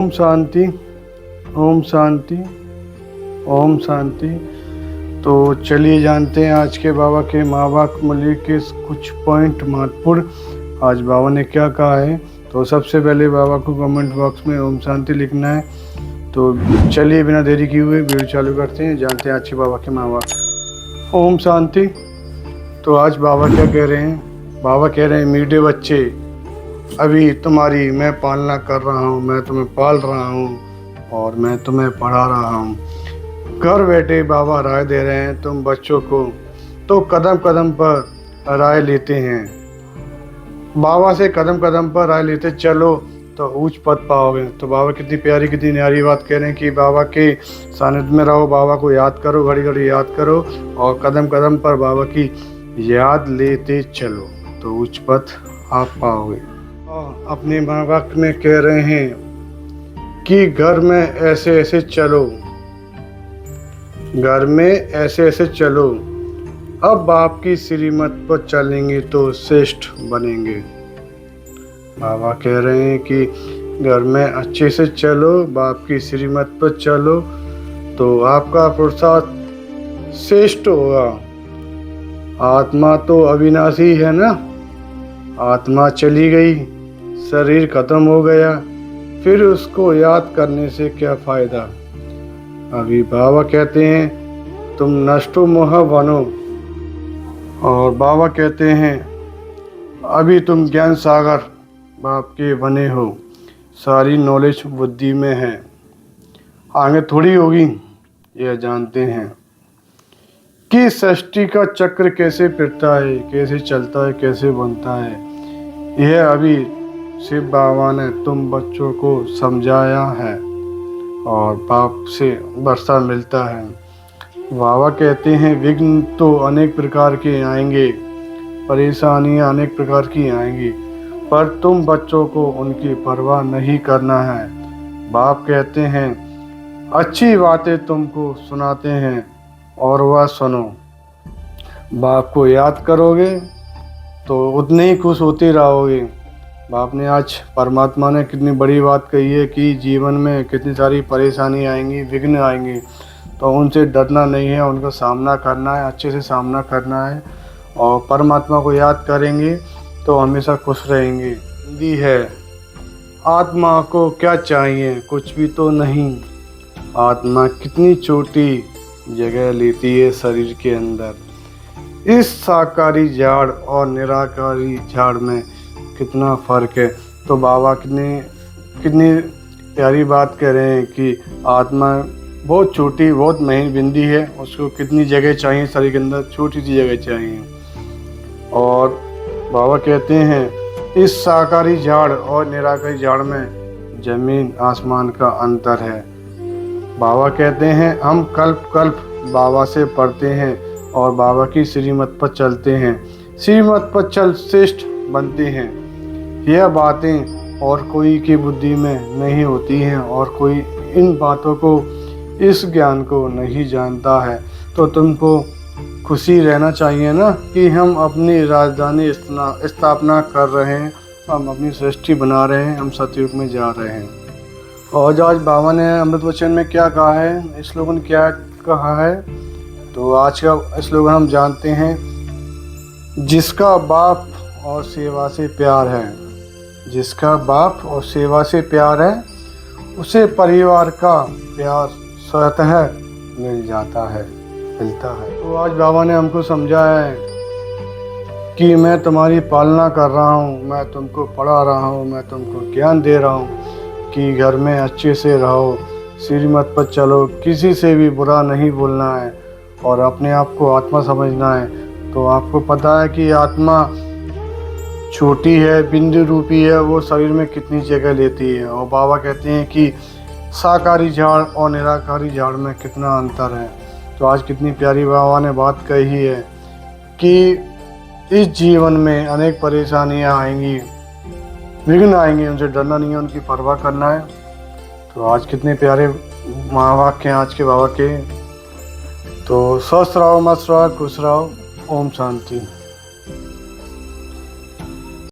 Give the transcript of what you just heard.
ओम शांति। ओम शांति। ओम शांति। तो चलिए जानते हैं आज के बाबा के महावाक्य के कुछ पॉइंट महत्वपूर्ण। आज बाबा ने क्या कहा है। तो सबसे पहले बाबा को कमेंट बॉक्स में ओम शांति लिखना है। तो चलिए बिना देरी किए हुए वीडियो चालू करते हैं, जानते हैं आज के बाबा के महावाक्य। ओम शांति। तो आज बाबा क्या कह रहे हैं। बाबा कह रहे हैं, मीठे बच्चे, अभी तुम्हारी मैं पालना कर रहा हूँ, मैं तुम्हें पाल रहा हूँ और मैं तुम्हें पढ़ा रहा हूँ। घर बैठे बाबा राय दे रहे हैं तुम बच्चों को, तो कदम कदम पर राय लेते हैं। बाबा से कदम कदम पर राय लेते चलो तो ऊंच पद पाओगे। तो बाबा कितनी प्यारी कितनी न्यारी बात कह रहे हैं कि बाबा के सानिध्य में रहो, बाबा को याद करो, घड़ी घड़ी याद करो और कदम कदम पर बाबा की याद लेते चलो तो ऊंच पद आप पाओगे। अपने माँ बाप में कह रहे हैं कि घर में ऐसे ऐसे चलो, घर में ऐसे ऐसे चलो, अब बाप की श्रीमत पर चलेंगे तो श्रेष्ठ बनेंगे। बाबा कह रहे हैं कि घर में अच्छे से चलो, बाप की श्रीमत पर चलो तो आपका पुरुषार्थ श्रेष्ठ होगा। आत्मा तो अविनाशी है ना, आत्मा चली गई, शरीर खत्म हो गया, फिर उसको याद करने से क्या फायदा। अभी बाबा कहते हैं तुम नष्टो मोह बनो, और बाबा कहते हैं अभी तुम ज्ञान सागर बाप के बने हो, सारी नॉलेज बुद्धि में है, आगे थोड़ी होगी। यह जानते हैं कि सृष्टि का चक्र कैसे फिरता है, कैसे चलता है, कैसे बनता है। यह अभी शिव बाबा ने तुम बच्चों को समझाया है और बाप से वर्षा मिलता है। बाबा कहते हैं विघ्न तो अनेक प्रकार के आएंगे, परेशानियां अनेक प्रकार की आएंगी, पर तुम बच्चों को उनकी परवाह नहीं करना है। बाप कहते हैं अच्छी बातें तुमको सुनाते हैं और वह सुनो। बाप को याद करोगे तो उतने ही खुश होते रहोगे। बाप ने आज परमात्मा ने कितनी बड़ी बात कही है कि जीवन में कितनी सारी परेशानी आएंगी, विघ्न आएंगी, तो उनसे डरना नहीं है, उनका सामना करना है, अच्छे से सामना करना है और परमात्मा को याद करेंगे तो हमेशा खुश रहेंगे। हिंदी है, आत्मा को क्या चाहिए, कुछ भी तो नहीं। आत्मा कितनी छोटी जगह लेती है शरीर के अंदर। इस साकारी झाड़ और निराकारी झाड़ में कितना फ़र्क है। तो बाबा कितनी प्यारी बात कह रहे हैं कि आत्मा बहुत छोटी, बहुत महीन बिंदी है, उसको कितनी जगह चाहिए शरीर के अंदर, छोटी सी जगह चाहिए। और बाबा कहते हैं इस साकारी झाड़ और निराकारी झाड़ में जमीन आसमान का अंतर है। बाबा कहते हैं हम कल्प कल्प बाबा से पढ़ते हैं और बाबा की श्रीमत पर चलते हैं, श्रीमत पर चल श्रेष्ठ बनते हैं। यह बातें और कोई की बुद्धि में नहीं होती हैं और कोई इन बातों को, इस ज्ञान को नहीं जानता है। तो तुमको खुशी रहना चाहिए ना कि हम अपनी राजधानी स्थापना कर रहे हैं, हम अपनी सृष्टि बना रहे हैं, हम सतयुग में जा रहे हैं। और आज बाबा ने अमृत वचन में क्या कहा है, स्लोगन क्या कहा है, तो आज का स्लोगन हम जानते हैं जिसका बाप और सेवा से प्यार है, जिसका बाप और सेवा से प्यार है उसे परिवार का प्यार स्वतः मिल जाता है, मिलता है। तो आज बाबा ने हमको समझाया है कि मैं तुम्हारी पालना कर रहा हूँ, मैं तुमको पढ़ा रहा हूँ, मैं तुमको ज्ञान दे रहा हूँ कि घर में अच्छे से रहो, श्रीमत पर चलो, किसी से भी बुरा नहीं बोलना है और अपने आप को आत्मा समझना है। तो आपको पता है कि आत्मा छोटी है, बिंदु रूपी है, वो शरीर में कितनी जगह लेती है। और बाबा कहते हैं कि साकारी झाड़ और निराकारी झाड़ में कितना अंतर है। तो आज कितनी प्यारी बाबा ने बात कही है कि इस जीवन में अनेक परेशानियां आएंगी, विघ्न आएंगे, उनसे डरना नहीं है, उनकी परवाह करना है। तो आज कितने प्यारे महावाक्य हैं आज के बाबा के। तो स्वस्थ रहो, मस्त रहो, खुश रहो। ओम शांति।